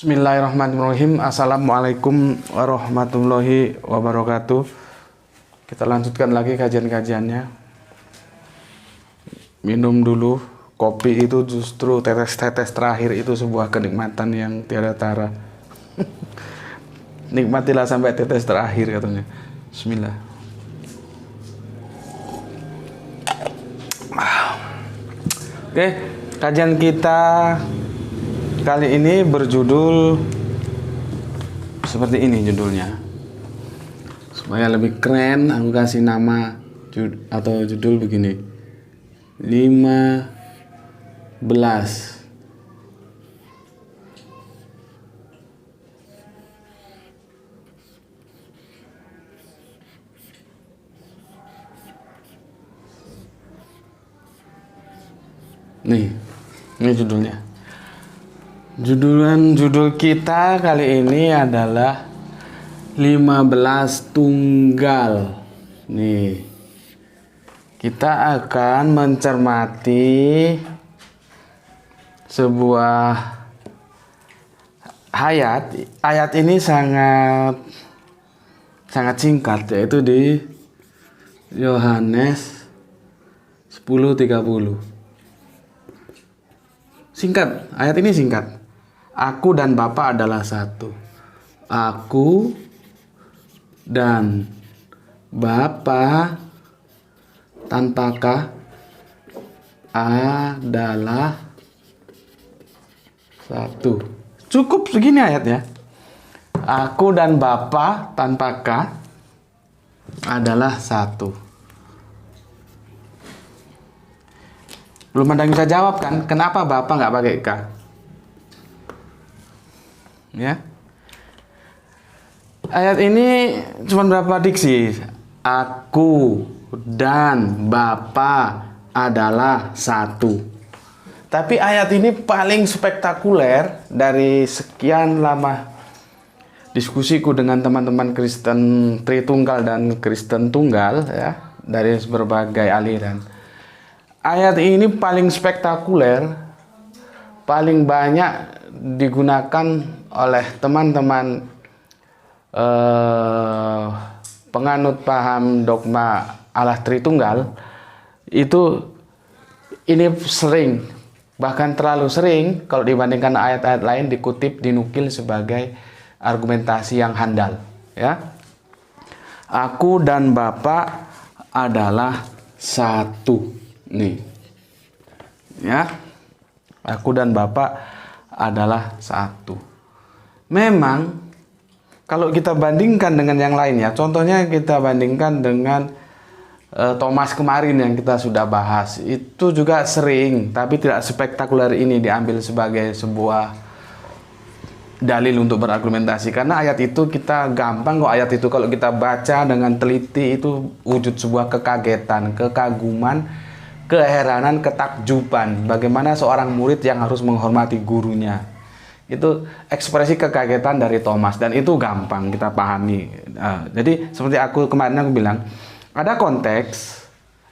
Bismillahirrahmanirrahim. Assalamualaikum warahmatullahi wabarakatuh. Kita lanjutkan lagi kajian-kajiannya. Minum dulu. Kopi itu justru tetes-tetes terakhir itu sebuah kenikmatan yang tiada tara. Nikmatilah sampai tetes terakhir katanya. Bismillah. Oke, kajian kita kali ini berjudul seperti ini judulnya. Supaya lebih keren, aku kasih nama atau judul begini. 15 Nih, ini judulnya. Judul kita kali ini adalah 15 tunggal. Nih, kita akan mencermati sebuah ayat. Ayat ini sangat singkat, yaitu di Yohanes 10:30. Singkat, ayat ini singkat. Aku dan Bapa adalah satu. Aku dan Bapa tanpakah adalah satu. Cukup segini ayatnya. Aku dan Bapa tanpakah adalah satu. Belum ada yang bisa jawab kan? Kenapa Bapa nggak pakai K? Ya. Ayat ini cuma berapa diksi? Aku dan Bapa adalah satu. Tapi ayat ini paling spektakuler dari sekian lama diskusiku dengan teman-teman Kristen Tritunggal dan Kristen Tunggal ya, dari berbagai aliran. Ayat ini paling spektakuler, paling banyak digunakan oleh teman-teman penganut paham dogma Allah Tritunggal. Ini sering, bahkan terlalu sering kalau dibandingkan ayat-ayat lain dikutip, dinukil sebagai argumentasi yang handal. Ya, aku dan Bapa adalah satu. Nih, ya, aku dan Bapa adalah satu. Memang kalau kita bandingkan dengan yang lainnya, contohnya kita bandingkan dengan Thomas kemarin yang kita sudah bahas, itu juga sering, tapi tidak spektakuler ini diambil sebagai sebuah dalil untuk berargumentasi. Karena ayat itu kita gampang kok, ayat itu kalau kita baca dengan teliti itu wujud sebuah kekagetan, kekaguman, keheranan, ketakjuban. Bagaimana seorang murid yang harus menghormati gurunya. Itu ekspresi kekagetan dari Thomas, dan itu gampang kita pahami. Jadi seperti kemarin aku bilang, ada konteks,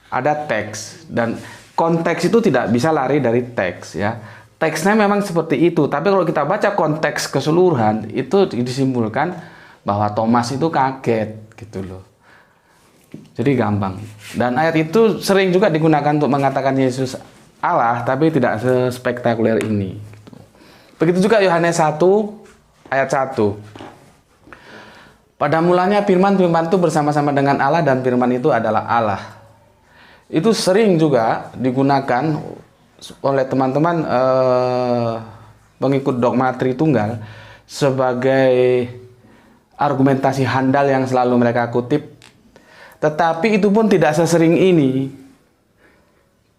ada teks, dan konteks itu tidak bisa lari dari teks ya. Teksnya memang seperti itu, tapi kalau kita baca konteks keseluruhan itu disimpulkan bahwa Thomas itu kaget gitu loh. Jadi gampang. Dan ayat itu sering juga digunakan untuk mengatakan Yesus Allah, tapi tidak sespektakuler ini. Begitu juga Yohanes 1 ayat 1. Pada mulanya firman itu bersama-sama dengan Allah, dan firman itu adalah Allah. Itu sering juga digunakan oleh teman-teman pengikut dogma Tritunggal sebagai argumentasi handal yang selalu mereka kutip. Tetapi itu pun tidak sesering ini.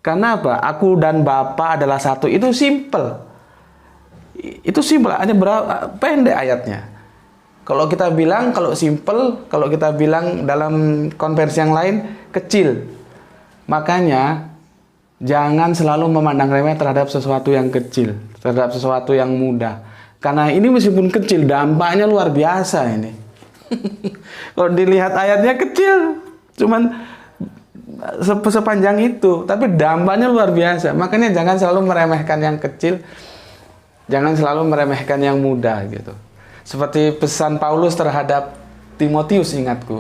Karena apa? Aku dan Bapa adalah satu. Itu simple. Itu simpel, hanya pendek ayatnya. Kalau kita bilang, kalau simple, kalau kita bilang dalam konversi yang lain, kecil. Makanya, jangan selalu memandang remeh terhadap sesuatu yang kecil, terhadap sesuatu yang mudah. Karena ini meskipun kecil, dampaknya luar biasa ini. Kalau dilihat ayatnya kecil, cuman sepanjang itu, tapi dampaknya luar biasa. Makanya jangan selalu meremehkan yang kecil, jangan selalu meremehkan yang mudah gitu. Seperti pesan Paulus terhadap Timotius, ingatku,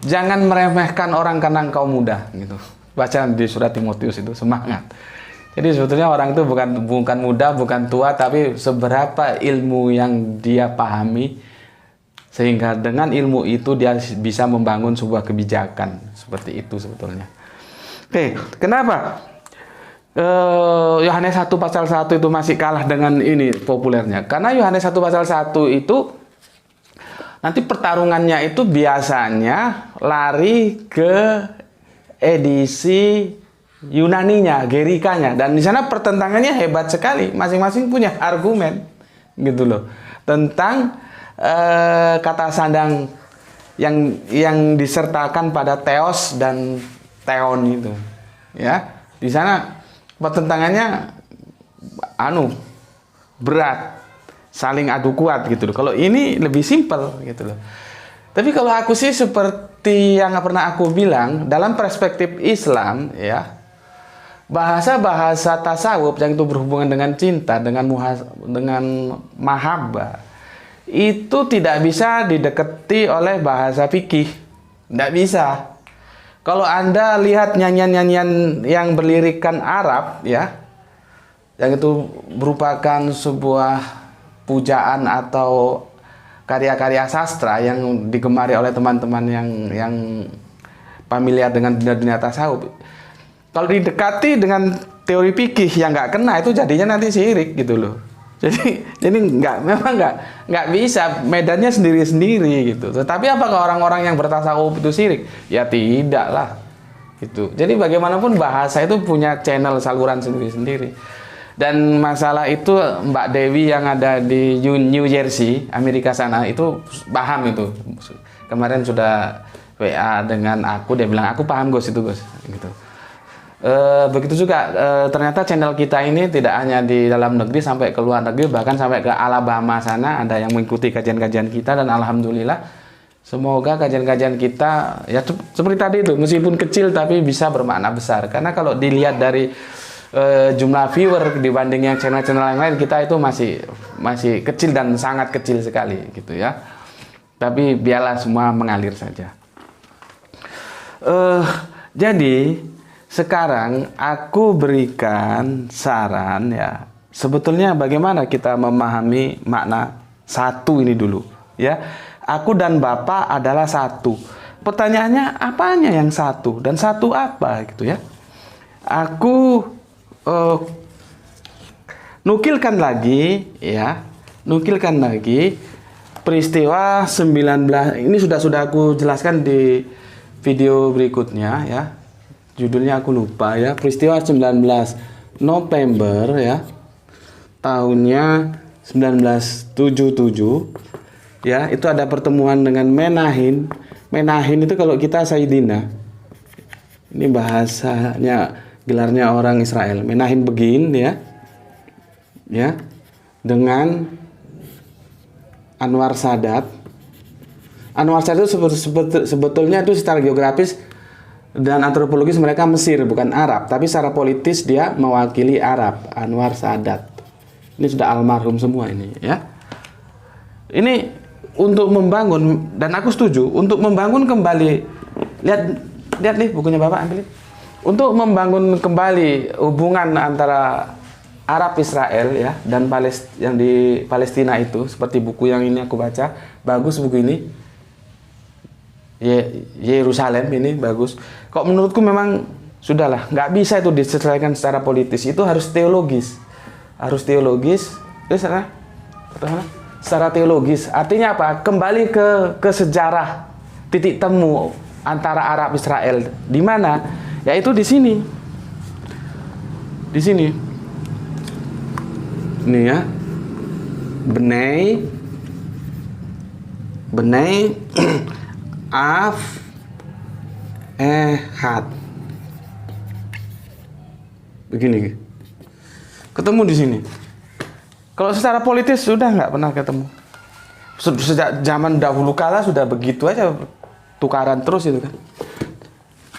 jangan meremehkan orang karena engkau muda gitu. Baca di surat Timotius itu, semangat. Jadi sebetulnya orang itu bukan muda, bukan tua, tapi seberapa ilmu yang dia pahami, sehingga dengan ilmu itu dia bisa membangun sebuah kebijakan. Seperti itu sebetulnya. Oke, kenapa Yohanes 1 pasal 1 itu masih kalah dengan ini populernya? Karena Yohanes 1 pasal 1 itu nanti pertarungannya itu biasanya lari ke edisi Yunaninya, Gerikanya, dan di sana pertentangannya hebat sekali. Masing-masing punya argumen gitu loh tentang kata sandang yang disertakan pada theos dan theon itu, ya. Di sana pertentangannya berat, saling adu kuat gitu loh. Kalau ini lebih simpel gitu loh. Tapi kalau aku sih seperti yang pernah aku bilang, dalam perspektif Islam ya, bahasa-bahasa tasawuf yang itu berhubungan dengan cinta, dengan mahabbah, itu tidak bisa didekati oleh bahasa fikih. Tidak bisa. Kalau Anda lihat nyanyian-nyanyian yang berlirikan Arab ya, yang itu merupakan sebuah pujaan atau karya-karya sastra yang digemari oleh teman-teman yang familiar dengan dunia tasawuf. Kalau didekati dengan teori fikih yang nggak kena, itu jadinya nanti syirik gitu loh. Jadi memang nggak bisa, medannya sendiri-sendiri gitu. Tetapi apakah orang-orang yang bertasawuf itu syirik? Ya tidak lah. Gitu. Jadi bagaimanapun bahasa itu punya channel saluran sendiri-sendiri. Dan masalah itu Mbak Dewi yang ada di New Jersey, Amerika sana, itu paham itu. Kemarin sudah WA dengan aku, dia bilang aku paham Gus itu Gus. Gitu. Begitu juga ternyata channel kita ini tidak hanya di dalam negeri, sampai ke luar negeri, bahkan sampai ke Alabama sana ada yang mengikuti kajian-kajian kita, dan alhamdulillah semoga kajian-kajian kita ya seperti tadi itu, meskipun kecil tapi bisa bermakna besar. Karena kalau dilihat dari jumlah viewer dibanding yang channel-channel yang lain, kita itu masih kecil dan sangat kecil sekali gitu ya. Tapi biarlah semua mengalir saja. Jadi sekarang aku berikan saran ya, sebetulnya bagaimana kita memahami makna satu ini dulu ya. Aku dan Bapak adalah satu. Pertanyaannya apanya yang satu dan satu apa gitu ya. Aku nukilkan lagi peristiwa 19, ini sudah aku jelaskan di video berikutnya ya. Judulnya aku lupa ya, peristiwa 19 November ya, tahunnya 1977 ya, itu ada pertemuan dengan Menahin. Menahin itu kalau kita Sayyidina, ini bahasanya, gelarnya orang Israel, Menahin Begin ya, dengan Anwar Sadat. Anwar Sadat itu sebetulnya itu secara geografis dan antropologis mereka Mesir, bukan Arab, tapi secara politis dia mewakili Arab. Anwar Sadat ini sudah almarhum semua ini ya. Ini untuk membangun, dan aku setuju untuk membangun kembali. Lihat nih bukunya Bapak, ambil. Untuk membangun kembali hubungan antara Arab Israel ya dan yang di Palestina itu, seperti buku yang ini aku baca, bagus buku ini. Yerusalem ini bagus. Kok menurutku memang sudahlah, nggak bisa itu diselesaikan secara politis, itu harus teologis, secara teologis. Artinya apa? Kembali ke sejarah titik temu antara Arab Israel, di mana? Yaitu di sini, ini ya, Bnei Bnei Af Ehad. Begini. Ketemu di sini. Kalau secara politis sudah nggak pernah ketemu. Sejak zaman dahulu kala sudah begitu aja, tukaran terus itu kan.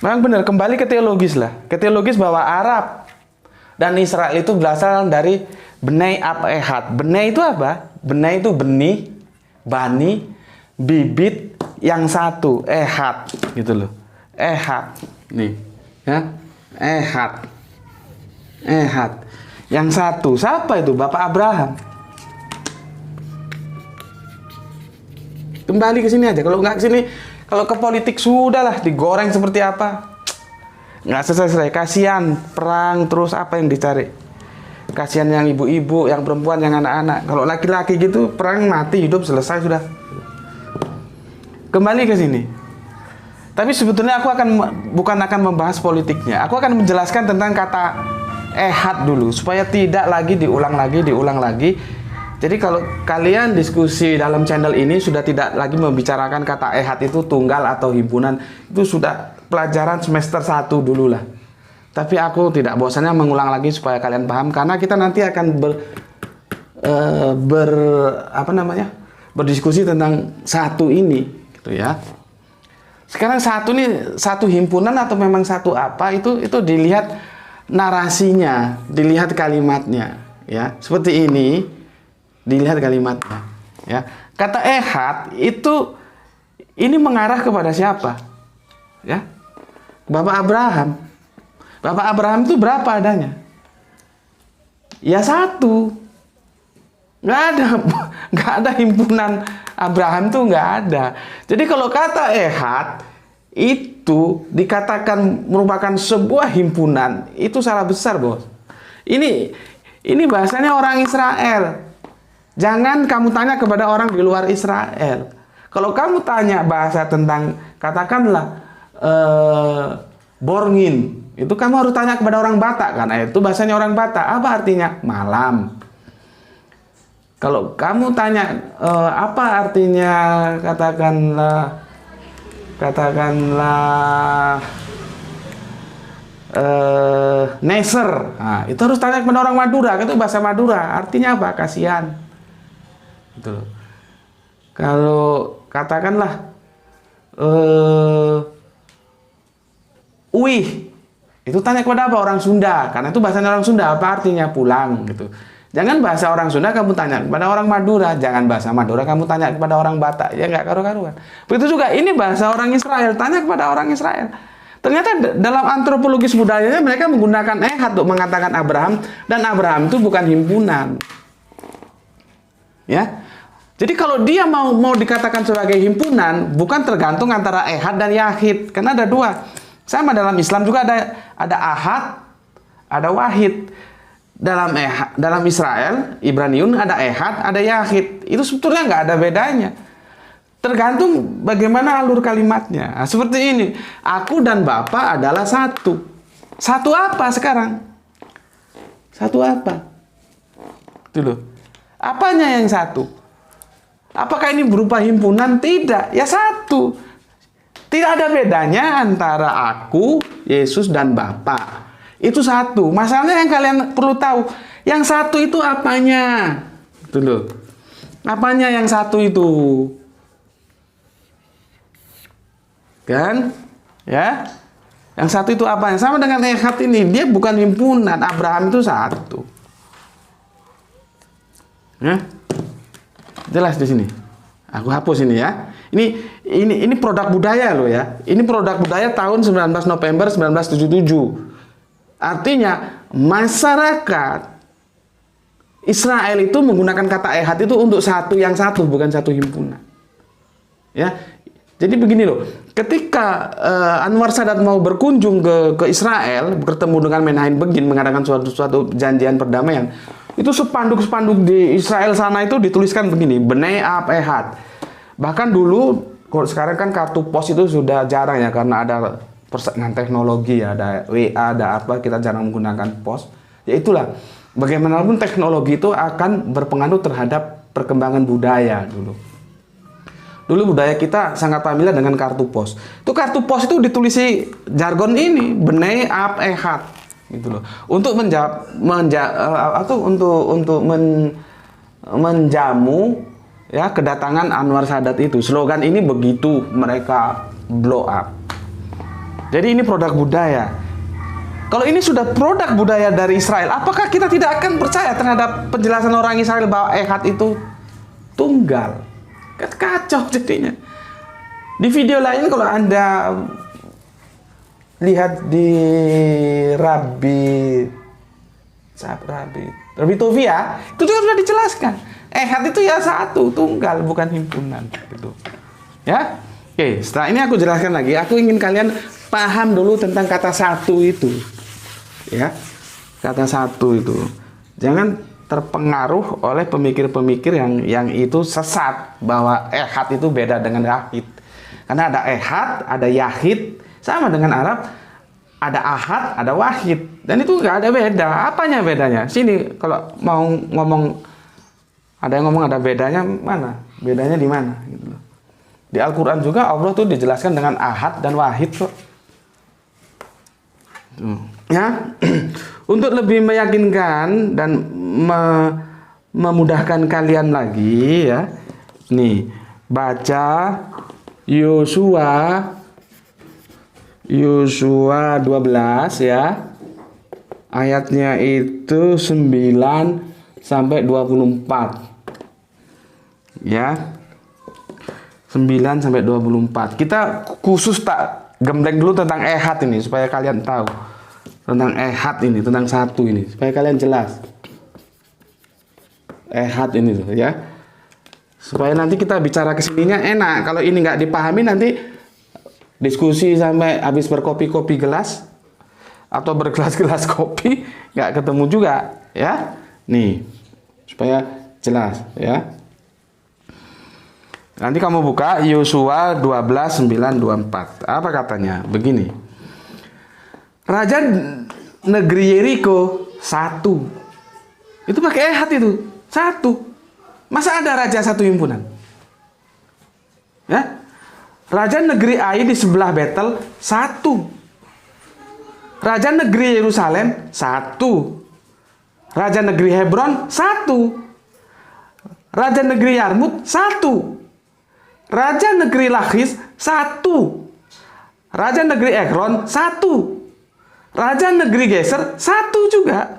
Memang benar, kembali ke teologis lah. Ke teologis bahwa Arab dan Israel itu berasal dari Bnei Ab Ehad. Bnei itu apa? Bnei itu benih, bani, bibit yang satu, Ehad gitu loh. Ehad. Nih, ya. Ehad. Ehad. Yang satu, siapa itu? Bapak Abraham. Kembali ke sini aja. Kalau nggak ke sini, kalau ke politik sudahlah digoreng seperti apa. Nggak selesai. Kasihan perang terus apa yang dicari? Kasihan yang ibu-ibu, yang perempuan, yang anak-anak. Kalau laki-laki gitu perang mati, hidup selesai sudah. Kembali ke sini. Tapi sebetulnya aku bukan akan membahas politiknya. Aku akan menjelaskan tentang kata ehad dulu supaya tidak lagi diulang lagi. Jadi kalau kalian diskusi dalam channel ini sudah tidak lagi membicarakan kata ehad itu tunggal atau himpunan, itu sudah pelajaran semester 1 dulu lah. Tapi aku tidak bosannya mengulang lagi supaya kalian paham, karena kita nanti akan berdiskusi tentang satu ini gitu ya. Sekarang satu ini satu himpunan atau memang satu apa, itu dilihat narasinya, dilihat kalimatnya ya. Seperti ini, dilihat kalimatnya ya. Kata ehad itu ini mengarah kepada siapa? Ya. Bapak Abraham. Bapak Abraham itu berapa adanya? Ya satu. Nggak ada himpunan Abraham tuh nggak ada. Jadi kalau kata ehad itu dikatakan merupakan sebuah himpunan, itu salah besar, bos. Ini bahasanya orang Israel. Jangan kamu tanya kepada orang di luar Israel. Kalau kamu tanya bahasa tentang katakanlah borngin, itu kamu harus tanya kepada orang Batak, karena itu bahasanya orang Batak. Apa artinya malam? Kalau kamu tanya apa artinya katakanlah neser, nah, itu harus tanya kepada orang Madura. Itu bahasa Madura, artinya apa? Kasihan. Gitu. Kalau katakanlah uih, itu tanya kepada apa? Orang Sunda, karena itu bahasanya orang Sunda. Apa artinya pulang gitu. Jangan bahasa orang Sunda kamu tanya kepada orang Madura, jangan bahasa Madura kamu tanya kepada orang Batak, ya nggak karu-karuan. Begitu juga ini bahasa orang Israel, tanya kepada orang Israel. Ternyata dalam antropologis budayanya mereka menggunakan ehad untuk mengatakan Abraham, dan Abraham itu bukan himpunan. Ya. Jadi kalau dia mau dikatakan sebagai himpunan, bukan tergantung antara ehad dan yahid, karena ada dua. Sama dalam Islam juga ada ahad, ada wahid. Dalam Israel, Ibraniun ada ehad, ada yahid. Itu sebetulnya nggak ada bedanya. Tergantung bagaimana alur kalimatnya. Nah, seperti ini. Aku dan Bapak adalah satu. Satu apa sekarang? Satu apa? Itu loh. Apanya yang satu? Apakah ini berupa himpunan? Tidak. Ya satu. Tidak ada bedanya antara aku, Yesus, dan Bapa. Itu satu. Masalahnya yang kalian perlu tahu, yang satu itu apanya? Itu loh. Apanya yang satu itu? Kan? Ya. Yang satu itu apanya? Sama dengan ehad ini, dia bukan himpunan. Abraham itu satu. Ya. Jelas di sini. Aku hapus ini ya. Ini produk budaya loh ya. Ini produk budaya tahun 19 November 1977. Artinya masyarakat Israel itu menggunakan kata ehad itu untuk satu yang satu, bukan satu himpunan. Ya. Jadi begini loh, ketika Anwar Sadat mau berkunjung ke Israel, bertemu dengan Menahem Begin mengadakan suatu janjian perdamaian, itu spanduk-spanduk di Israel sana itu dituliskan begini, Bnei Ab Ehad. Bahkan dulu, kalau sekarang kan kartu pos itu sudah jarang ya, karena ada persaingan teknologi, ada WA, ada apa, kita jarang menggunakan pos. Ya itulah, bagaimanapun teknologi itu akan berpengaruh terhadap perkembangan budaya dulu. Dulu budaya kita sangat familiar dengan kartu pos. Itu kartu pos itu ditulisi jargon ini, benei ap ehat gitu loh. Untuk menjamu ya kedatangan Anwar Sadat itu. Slogan ini begitu mereka blow up. Jadi ini produk budaya. Kalau ini sudah produk budaya dari Israel, apakah kita tidak akan percaya terhadap penjelasan orang Israel bahwa ehad itu tunggal? Kan kacau jadinya. Di video lain kalau Anda lihat di Rabbi Tovia, itu juga sudah dijelaskan. Ehad itu ya satu, tunggal, bukan himpunan gitu. Ya. Oke, setelah ini aku jelaskan lagi. Aku ingin kalian paham dulu tentang kata satu itu. Ya. Kata satu itu. Jangan terpengaruh oleh pemikir-pemikir yang itu sesat bahwa ehad itu beda dengan yahid. Karena ada ehad, ada yahid, sama dengan Arab ada ahad, ada wahid, dan itu nggak ada beda. Apanya bedanya? Sini kalau mau ngomong, ada yang ngomong ada bedanya, mana? Bedanya di mana? Gitu loh. Di Al-Quran juga Allah tuh dijelaskan dengan ahad dan wahid kok. Ya, untuk lebih meyakinkan dan memudahkan kalian lagi ya. Nih, baca Yosua 12 ya. Ayatnya itu 9 sampai 24. Ya. 9 sampai 24. Kita khusus tak gembleng dulu tentang ehad ini supaya kalian tahu. Tentang ehad ini, tentang satu ini supaya kalian jelas. Ehad ini tuh ya. Supaya nanti kita bicara kesininya enak. Kalau ini nggak dipahami nanti diskusi sampai habis berkopi-kopi gelas atau bergelas-gelas kopi nggak ketemu juga ya. Nih supaya jelas ya. Nanti kamu buka Yosua 12:9-24. Apa katanya? Begini. Raja negeri Yeriko satu. Itu pakai ehad itu. Satu. Masa ada raja satu himpunan? Ya? Raja negeri Ai di sebelah Betel satu. Raja negeri Yerusalem satu. Raja negeri Hebron satu. Raja negeri Yarmut satu. Raja negeri Lakhis satu. Raja negeri Ekron satu. Raja negeri Geser satu juga.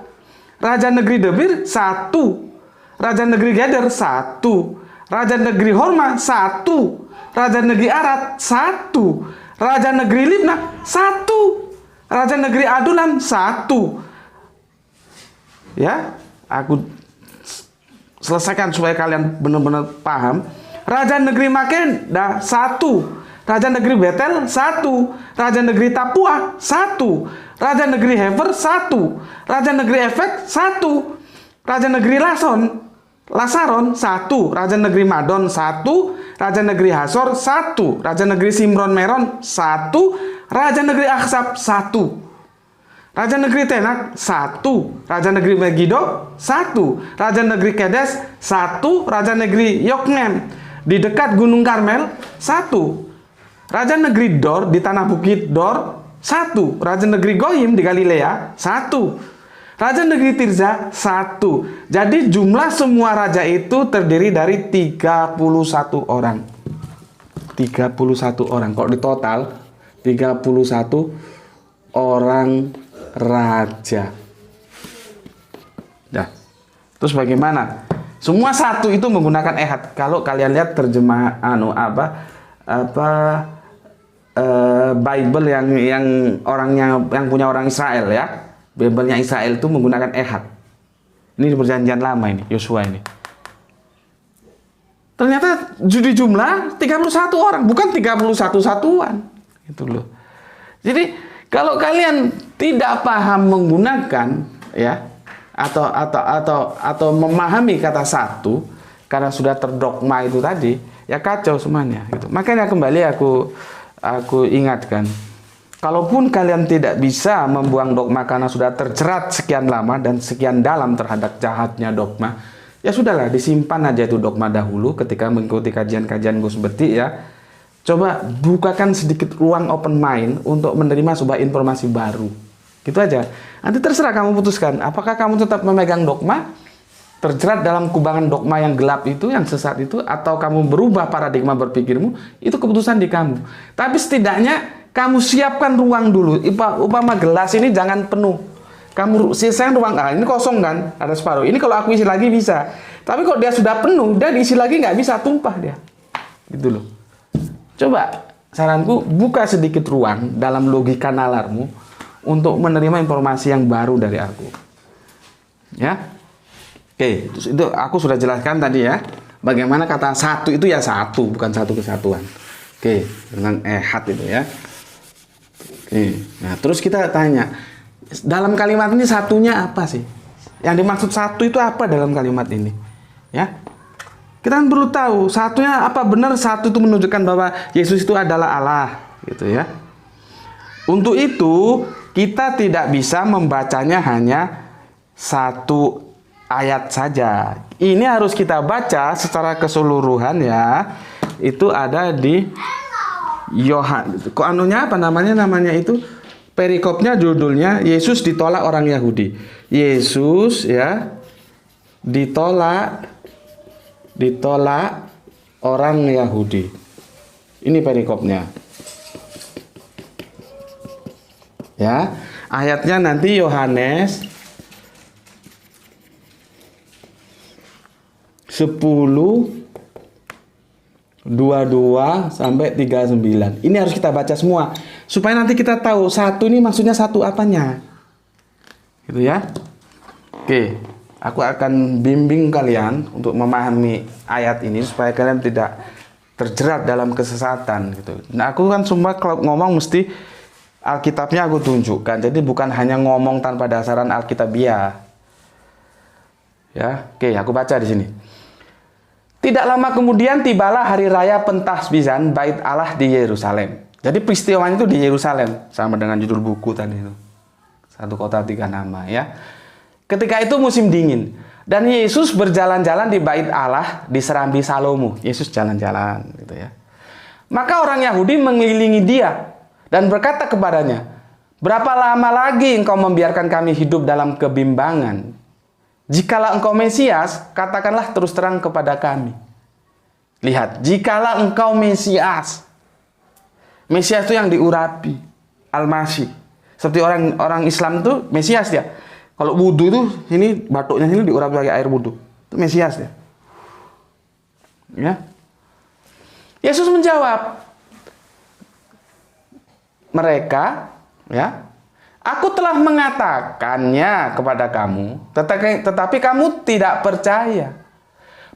Raja negeri Debir satu. Raja negeri Geder satu. Raja negeri Horma satu. Raja negeri Arad satu. Raja negeri Libna satu. Raja negeri Adulam satu. Ya, aku selesaikan supaya kalian benar-benar paham. Raja negeri Makeda satu. Raja negeri Betel satu. Raja negeri Tapua satu. Raja negeri Hefer satu. Raja negeri Efek satu. Raja negeri Lasaron satu. Raja negeri Madon satu. Raja negeri Hasor satu. Raja negeri Simron Meron satu. Raja negeri Aksab satu. Raja negeri Tenak satu. Raja negeri Megido satu. Raja negeri Kedes satu. Raja negeri Yoknem di dekat Gunung Karmel satu. Raja negeri Dor di tanah bukit Dor satu. Raja negeri Goyim di Galilea satu. Raja negeri Tirza satu. Jadi jumlah semua raja itu terdiri dari 31 orang. 31 orang. Kalau di total 31 orang raja. Dah. Terus bagaimana? Semua satu itu menggunakan ehad. Kalau kalian lihat terjemah Bible yang punya orang Israel ya. Bible-nya Israel itu menggunakan ehad. Ini di perjanjian lama ini, Yosua ini. Ternyata di jumlah 31 orang, bukan 31 satuan. Gitu loh. Jadi kalau kalian tidak paham menggunakan ya atau memahami kata satu karena sudah terdogma itu tadi, ya kacau semuanya gitu. Makanya kembali aku ingatkan, kalaupun kalian tidak bisa membuang dogma karena sudah terjerat sekian lama dan sekian dalam terhadap jahatnya dogma, Ya sudahlah, disimpan aja itu dogma dahulu ketika mengikuti kajian-kajian Gus Beti ya. Coba bukakan sedikit ruang open mind untuk menerima sebuah informasi baru. Gitu aja. Nanti terserah kamu putuskan, apakah kamu tetap memegang dogma, terjerat dalam kubangan dogma yang gelap itu, yang sesat itu, atau kamu berubah paradigma berpikirmu, itu keputusan di kamu. Tapi setidaknya kamu siapkan ruang dulu. Upama gelas ini jangan penuh. Kamu sisain ruang, ini kosong kan, ada separuh. Ini kalau aku isi lagi bisa. Tapi kalau dia sudah penuh, dia diisi lagi nggak bisa, tumpah dia. Gitu loh. Coba, saranku, buka sedikit ruang dalam logika nalarmu untuk menerima informasi yang baru dari aku. Ya. Oke, itu aku sudah jelaskan tadi ya. Bagaimana kata satu itu ya satu, bukan satu kesatuan. Oke, dengan ehad itu ya. Oke, nah terus kita tanya, dalam kalimat ini satunya apa sih? Yang dimaksud satu itu apa dalam kalimat ini? Ya, kita kan perlu tahu satunya apa. Benar satu itu menunjukkan bahwa Yesus itu adalah Allah, gitu ya. Untuk itu kita tidak bisa membacanya hanya satu ayat saja. Ini harus kita baca secara keseluruhan ya. Itu ada di Yohanes. Kok anunya apa namanya? Namanya itu perikopnya, judulnya Yesus ditolak orang Yahudi. Yesus ya ditolak orang Yahudi. Ini perikopnya. Ya, ayatnya nanti Yohanes 10:22 sampai 39. Ini harus kita baca semua supaya nanti kita tahu satu ini maksudnya satu apanya. Gitu ya. Oke, aku akan bimbing kalian untuk memahami ayat ini supaya kalian tidak terjerat dalam kesesatan gitu. Nah, aku kan semua kalau ngomong mesti Alkitabnya aku tunjukkan. Jadi bukan hanya ngomong tanpa dasaran Alkitabiah. Ya, oke, aku baca di sini. Tidak lama kemudian tibalah hari raya Pentasbihan Bait Allah di Yerusalem. Jadi peristiwanya itu di Yerusalem, sama dengan judul buku tadi itu. Satu kota tiga nama ya. Ketika itu musim dingin dan Yesus berjalan-jalan di Bait Allah di Serambi Salomo. Yesus jalan-jalan gitu ya. Maka orang Yahudi mengelilingi dia dan berkata kepadanya, "Berapa lama lagi engkau membiarkan kami hidup dalam kebimbangan? Jikalau engkau Mesias, katakanlah terus terang kepada kami." Lihat, jikalau engkau Mesias. Mesias itu yang diurapi, Al-Masih. Seperti orang Islam itu Mesias dia. Kalau wudhu itu ini batuknya ini diurapi pakai air wudhu. Itu Mesias dia. Ya. Yesus menjawab mereka, ya, "Aku telah mengatakannya kepada kamu, tetapi kamu tidak percaya.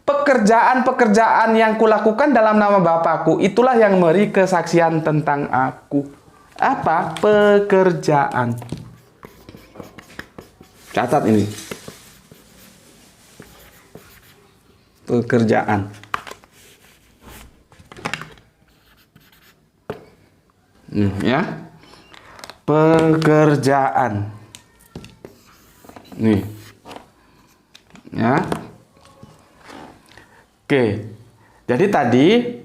Pekerjaan-pekerjaan yang kulakukan dalam nama Bapakku, itulah yang memberi kesaksian tentang aku." Apa? Pekerjaan. Catat ini. Pekerjaan. Ya. Pekerjaan. Nih. Ya. Oke. Jadi tadi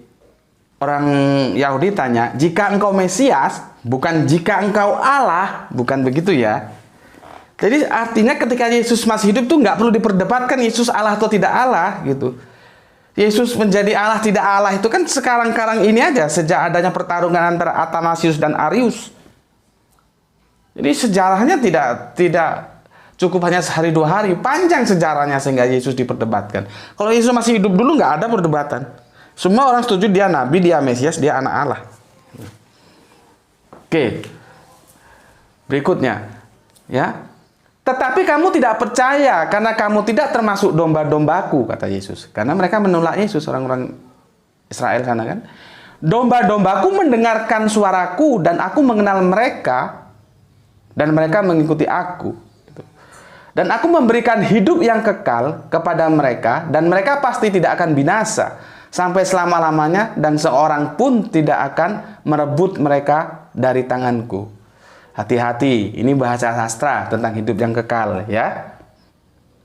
orang Yahudi tanya, "Jika engkau Mesias," bukan "jika engkau Allah," bukan begitu ya. Jadi artinya ketika Yesus masih hidup tuh nggak perlu diperdebatkan Yesus Allah atau tidak Allah gitu. Yesus menjadi Allah tidak Allah itu kan sekarang-karang ini aja, sejak adanya pertarungan antara Athanasius dan Arius. Jadi sejarahnya tidak cukup hanya sehari dua hari, panjang sejarahnya sehingga Yesus diperdebatkan. Kalau Yesus masih hidup dulu nggak ada perdebatan. Semua orang setuju dia nabi, dia Mesias, dia anak Allah. Oke. Berikutnya, ya. "Tetapi kamu tidak percaya karena kamu tidak termasuk domba-dombaku," kata Yesus. Karena mereka menolak Yesus, orang-orang Israel sana kan. "Domba-dombaku mendengarkan suaraku dan aku mengenal mereka dan mereka mengikuti aku. Dan aku memberikan hidup yang kekal kepada mereka dan mereka pasti tidak akan binasa sampai selama-lamanya dan seorang pun tidak akan merebut mereka dari tanganku." Hati-hati, ini bahasa sastra tentang hidup yang kekal ya.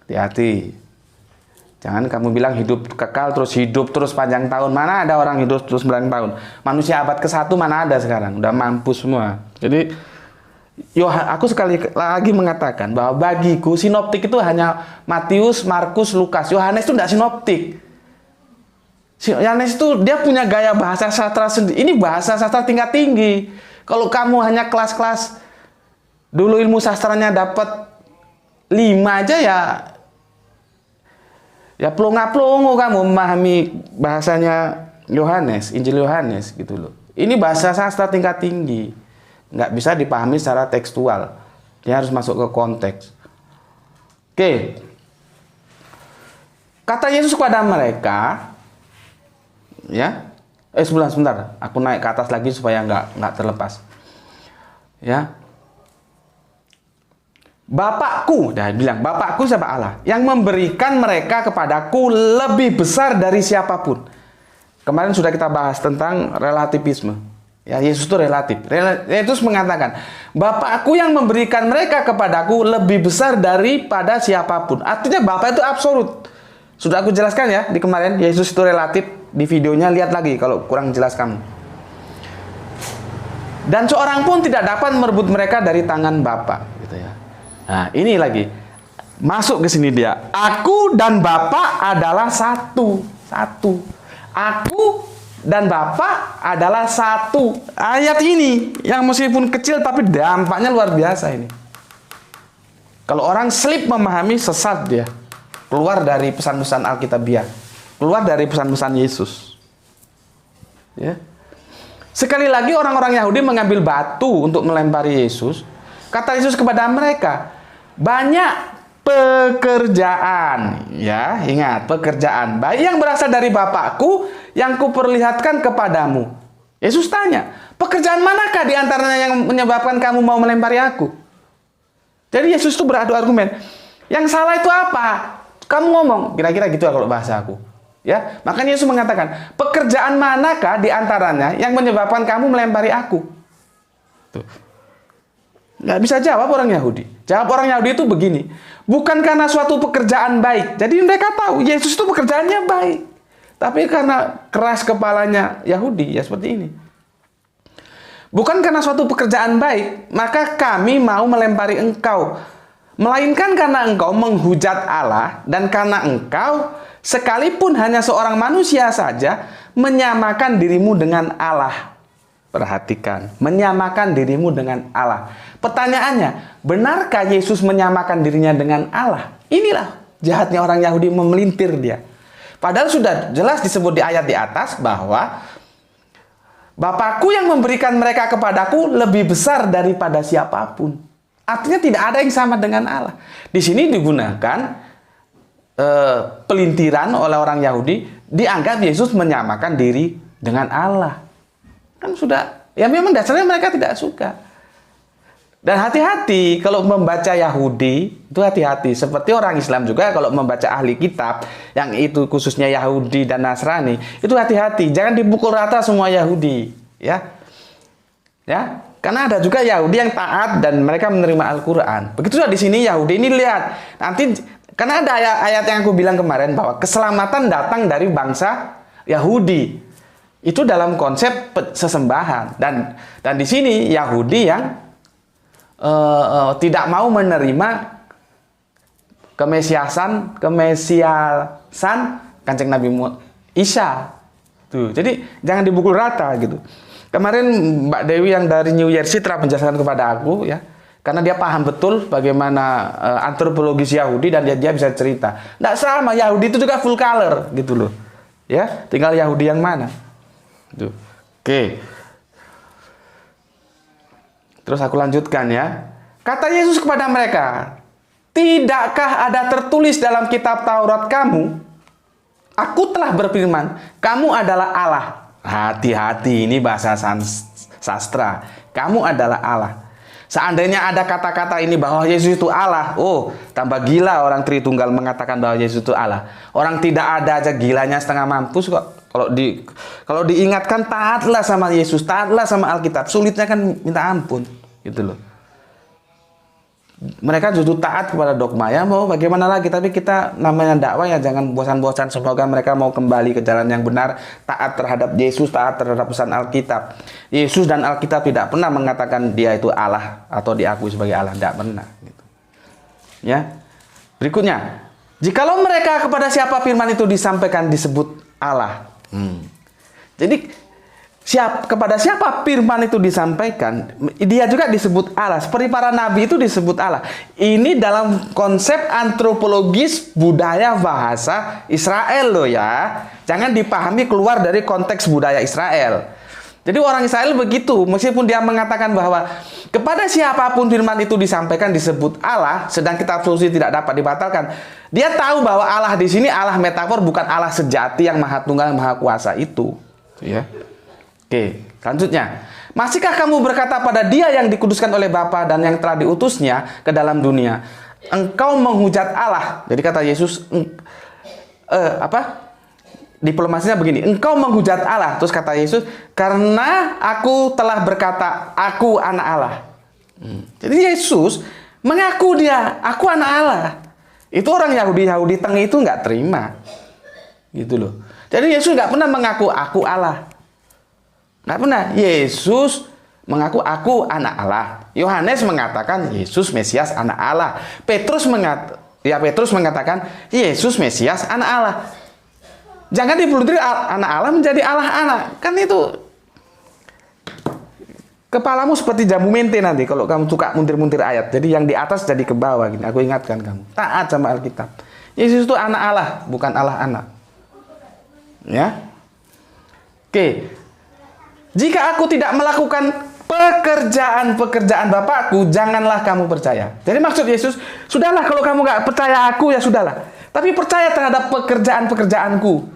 Hati-hati. Jangan kamu bilang hidup kekal terus hidup terus panjang tahun. Mana ada orang hidup terus 9 tahun? Manusia abad ke-1 mana ada sekarang? Udah mampus semua. Jadi aku sekali lagi mengatakan bahwa bagiku sinoptik itu hanya Matius, Markus, Lukas. Yohanes itu tidak sinoptik. Yohanes itu dia punya gaya bahasa sastra sendiri. Ini bahasa sastra tingkat tinggi. Kalau kamu hanya kelas-kelas dulu ilmu sastranya dapat 5 aja ya plonga-plongo kamu memahami bahasanya Yohanes, Injil Yohanes gitu loh. Ini bahasa sastra tingkat tinggi. Nggak bisa dipahami secara tekstual. Dia harus masuk ke konteks. Oke. Kata Yesus kepada mereka, ya, sebentar, aku naik ke atas lagi supaya nggak terlepas. Ya, Bapakku, dia bilang, Bapakku siapa? Allah, yang memberikan mereka kepadaku lebih besar dari siapapun. Kemarin sudah kita bahas tentang relativisme. Ya, Yesus itu relatif. Yesus mengatakan, Bapakku yang memberikan mereka kepadaku lebih besar daripada siapapun. Artinya Bapak itu absolut. Sudah aku jelaskan ya di kemarin, Yesus itu relatif. Di videonya lihat lagi kalau kurang jelas kamu. Dan seorang pun tidak dapat merebut mereka dari tangan Bapa, gitu ya. Nah, ini lagi. Masuk ke sini dia. Aku dan Bapa adalah satu. Aku dan Bapa adalah satu. Ayat ini yang meskipun kecil tapi dampaknya luar biasa ini. Kalau orang slip memahami, sesat dia. Keluar dari pesan-pesan Alkitabiah. Keluar dari pesan-pesan Yesus. Ya. Sekali lagi orang-orang Yahudi mengambil batu untuk melempari Yesus. Kata Yesus kepada mereka, banyak pekerjaan, ya, ingat, pekerjaan baik yang berasal dari Bapakku yang kuperlihatkan kepadamu. Yesus tanya, pekerjaan manakah di antaranya yang menyebabkan kamu mau melempari aku? Jadi Yesus itu beradu argumen. Yang salah itu apa? Kamu ngomong, kira-kira gitu kalau bahasa aku. Ya, makanya Yesus mengatakan, pekerjaan manakah di antaranya yang menyebabkan kamu melempari aku? Tuh. Nggak bisa jawab orang Yahudi. Jawab orang Yahudi itu begini, bukan karena suatu pekerjaan baik. Jadi mereka tahu Yesus itu pekerjaannya baik. Tapi karena keras kepalanya Yahudi, ya seperti ini. Bukan karena suatu pekerjaan baik, maka kami mau melempari engkau. Melainkan karena engkau menghujat Allah, dan karena engkau, sekalipun hanya seorang manusia saja, menyamakan dirimu dengan Allah. Perhatikan, menyamakan dirimu dengan Allah. Pertanyaannya, benarkah Yesus menyamakan dirinya dengan Allah? Inilah jahatnya orang Yahudi memelintir dia. Padahal sudah jelas disebut di ayat di atas bahwa Bapakku yang memberikan mereka kepadaku lebih besar daripada siapapun. Artinya tidak ada yang sama dengan Allah. Di sini digunakan pelintiran oleh orang Yahudi, dianggap Yesus menyamakan diri dengan Allah. Kan sudah, ya memang dasarnya mereka tidak suka. Dan hati-hati kalau membaca Yahudi, itu hati-hati. Seperti orang Islam juga kalau membaca ahli kitab, yang itu khususnya Yahudi dan Nasrani, itu hati-hati. Jangan dipukul rata semua Yahudi. Ya, karena ada juga Yahudi yang taat dan mereka menerima Al-Quran. Begitu juga di sini Yahudi ini lihat. Nanti, karena ada ayat yang aku bilang kemarin bahwa keselamatan datang dari bangsa Yahudi. Itu dalam konsep sesembahan. Dan di sini Yahudi yang tidak mau menerima kemesiasan Kanjeng Nabi Isa. Tuh, jadi jangan dipukul rata gitu. Kemarin Mbak Dewi yang dari New Jersey telah menjelaskan kepada aku ya, karena dia paham betul bagaimana antropologis Yahudi dan dia bisa cerita. Nggak sama, Yahudi itu juga full color gitu loh. Ya, tinggal Yahudi yang mana. Tuh. Oke. Terus aku lanjutkan ya. Kata Yesus kepada mereka, tidakkah ada tertulis dalam kitab Taurat kamu? Aku telah berfirman, kamu adalah Allah. Hati-hati, ini bahasa sastra. Kamu adalah Allah. Seandainya ada kata-kata ini bahwa Yesus itu Allah, oh, tambah gila orang Tritunggal mengatakan bahwa Yesus itu Allah. Orang tidak ada aja gilanya setengah mampus kok. Kalau diingatkan, taatlah sama Yesus, taatlah sama Alkitab. Sulitnya kan minta ampun, gitu loh. mereka justru taat kepada dogma. Ya mau bagaimana lagi, tapi kita namanya dakwah ya jangan bosan-bosan. Semoga mereka mau kembali ke jalan yang benar, taat terhadap Yesus, taat terhadap pesan Alkitab. Yesus dan Alkitab tidak pernah mengatakan dia itu Allah atau diakui sebagai Allah, tidak pernah gitu. Ya. Berikutnya, jikalau mereka kepada siapa firman itu disampaikan disebut Allah. Jadi kepada siapa firman itu disampaikan, dia juga disebut Allah. Seperti para nabi itu disebut Allah. Ini dalam konsep antropologis budaya bahasa Israel loh ya. Jangan dipahami keluar dari konteks budaya Israel. Jadi orang Israel begitu, meskipun dia mengatakan bahwa kepada siapapun firman itu disampaikan disebut Allah, sedang kitab suci tidak dapat dibatalkan. Dia tahu bahwa Allah di sini Allah metafor, bukan Allah sejati yang maha tunggal, maha kuasa itu. Ya. Oke, selanjutnya. Masihkah kamu berkata pada dia yang dikuduskan oleh Bapa dan yang telah diutusnya ke dalam dunia, engkau menghujat Allah. Jadi kata Yesus, diplomasinya begini, engkau menghujat Allah. Terus kata Yesus, karena aku telah berkata, aku anak Allah. Jadi Yesus mengaku aku anak Allah. Itu orang Yahudi tengah itu nggak terima. Gitu loh. Jadi Yesus nggak pernah mengaku aku Allah. Nggak pernah. Yesus mengaku aku anak Allah. Yohanes mengatakan Yesus Mesias anak Allah. Petrus mengatakan Yesus Mesias anak Allah. Jangan dipelutiri anak Allah menjadi Allah anak. Kan itu kepalamu seperti jamu mente nanti kalau kamu suka muntir-muntir ayat. Jadi yang di atas jadi ke bawah gini. Aku ingatkan kamu. Taat sama Alkitab. Yesus itu anak Allah, bukan Allah anak. Ya. Oke. Jika aku tidak melakukan pekerjaan-pekerjaan Bapakku, janganlah kamu percaya. Jadi maksud Yesus, sudahlah kalau kamu nggak percaya aku, ya sudahlah. Tapi percaya terhadap pekerjaan-pekerjaanku.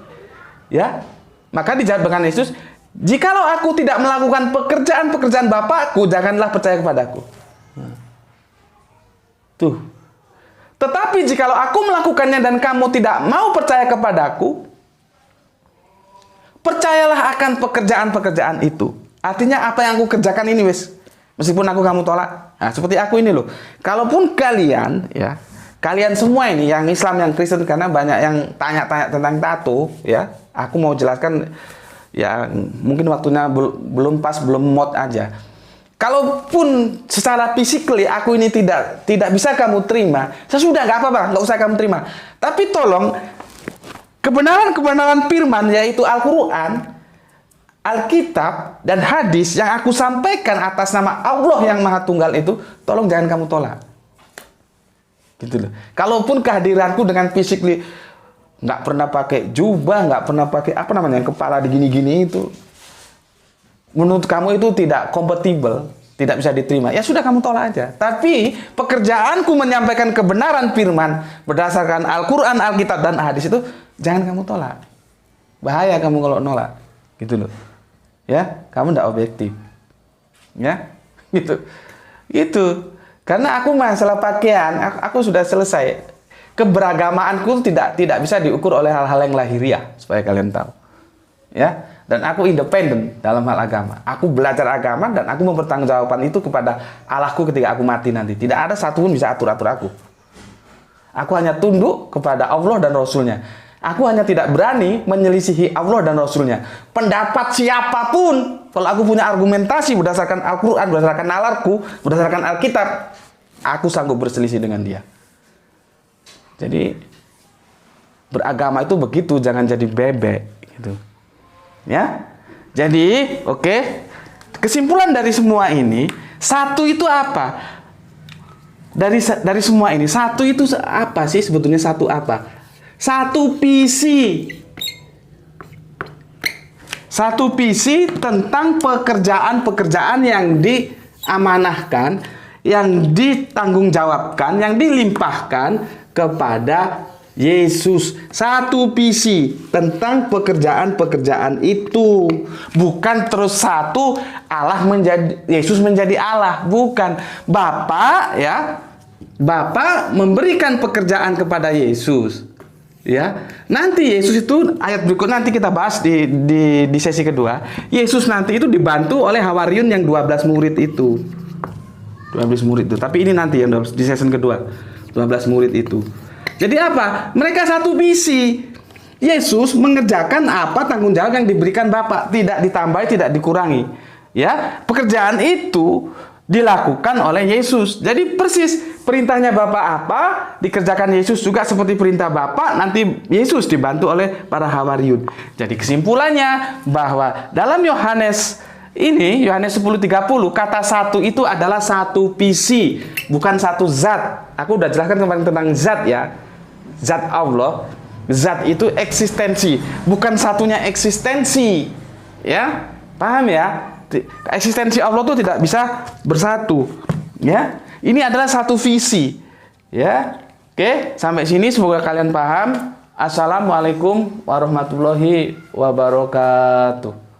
Ya. Maka dijawab dengan Yesus, jikalau aku tidak melakukan pekerjaan-pekerjaan Bapakku, janganlah percaya kepadaku. Tuh. Tetapi jikalau aku melakukannya dan kamu tidak mau percaya kepadaku, percayalah akan pekerjaan-pekerjaan itu. Artinya apa yang aku kerjakan ini wes, meskipun kamu tolak. Nah, seperti aku ini loh. Kalaupun kalian ya, kalian semua ini yang Islam, yang Kristen, karena banyak yang tanya-tanya tentang tato ya. Aku mau jelaskan ya, mungkin waktunya belum pas, belum mod aja. Kalaupun secara physically aku ini tidak bisa kamu terima, sesudah nggak apa-apa, nggak usah kamu terima. Tapi tolong kebenaran-kebenaran firman, yaitu Al-Quran, Alkitab, dan hadis yang aku sampaikan atas nama Allah yang Maha Tunggal itu, tolong jangan kamu tolak. Gitu loh. Kalaupun kehadiranku dengan physically, nggak pernah pakai jubah, nggak pernah pakai kepala digini-gini itu, menurut kamu itu tidak kompatibel, tidak bisa diterima, ya sudah kamu tolak aja. Tapi pekerjaanku menyampaikan kebenaran firman berdasarkan Al-Quran, Alkitab, dan hadis itu, jangan kamu tolak. Bahaya kamu kalau nolak. Gitu loh. Ya, kamu tidak objektif. Ya, gitu. Gitu. Karena aku masalah pakaian, aku sudah selesai. Keberagamaanku tidak bisa diukur oleh hal-hal yang lahiriah, supaya kalian tahu. Ya, dan aku independen dalam hal agama. Aku belajar agama dan aku mempertanggungjawabkan itu kepada Allahku ketika aku mati nanti. Tidak ada satupun bisa atur-atur aku. Aku hanya tunduk kepada Allah dan Rasulnya. Aku hanya tidak berani menyelisihi Allah dan Rasulnya. Pendapat siapapun, kalau aku punya argumentasi berdasarkan Al-Quran, berdasarkan nalarku, berdasarkan Alkitab, aku sanggup berselisih dengan dia. Jadi beragama itu begitu, jangan jadi bebek gitu. Ya. Jadi, oke. Kesimpulan dari semua ini, satu itu apa? Dari semua ini, satu itu apa sih sebetulnya? Satu apa? Satu visi. Satu visi tentang pekerjaan-pekerjaan yang diamanahkan, yang ditanggungjawabkan, yang dilimpahkan kepada Yesus. Satu visi tentang pekerjaan-pekerjaan itu. Bukan terus satu Yesus menjadi Allah, bukan. Bapa memberikan pekerjaan kepada Yesus. Ya, nanti Yesus itu ayat berikut nanti kita bahas di sesi kedua. Yesus nanti itu dibantu oleh Hawariun yang 12 murid itu. 12 murid itu. Tapi ini nanti yang di season kedua. 12 murid itu. Jadi apa? Mereka satu visi. Yesus mengerjakan apa tanggung jawab yang diberikan Bapa, tidak ditambahi, tidak dikurangi. Ya, pekerjaan itu dilakukan oleh Yesus. Jadi persis perintahnya Bapa apa, dikerjakan Yesus juga seperti perintah Bapa, nanti Yesus dibantu oleh para hawariut. Jadi kesimpulannya bahwa dalam Yohanes ini, Yohanes 10:30, kata satu itu adalah satu visi, bukan satu zat. Aku udah jelaskan kemarin tentang zat ya. Zat Allah, zat itu eksistensi, bukan satunya eksistensi. Ya, paham ya? Eksistensi Allah itu tidak bisa bersatu. Ya, ini adalah satu visi. Ya, oke, sampai sini semoga kalian paham. Assalamualaikum warahmatullahi wabarakatuh.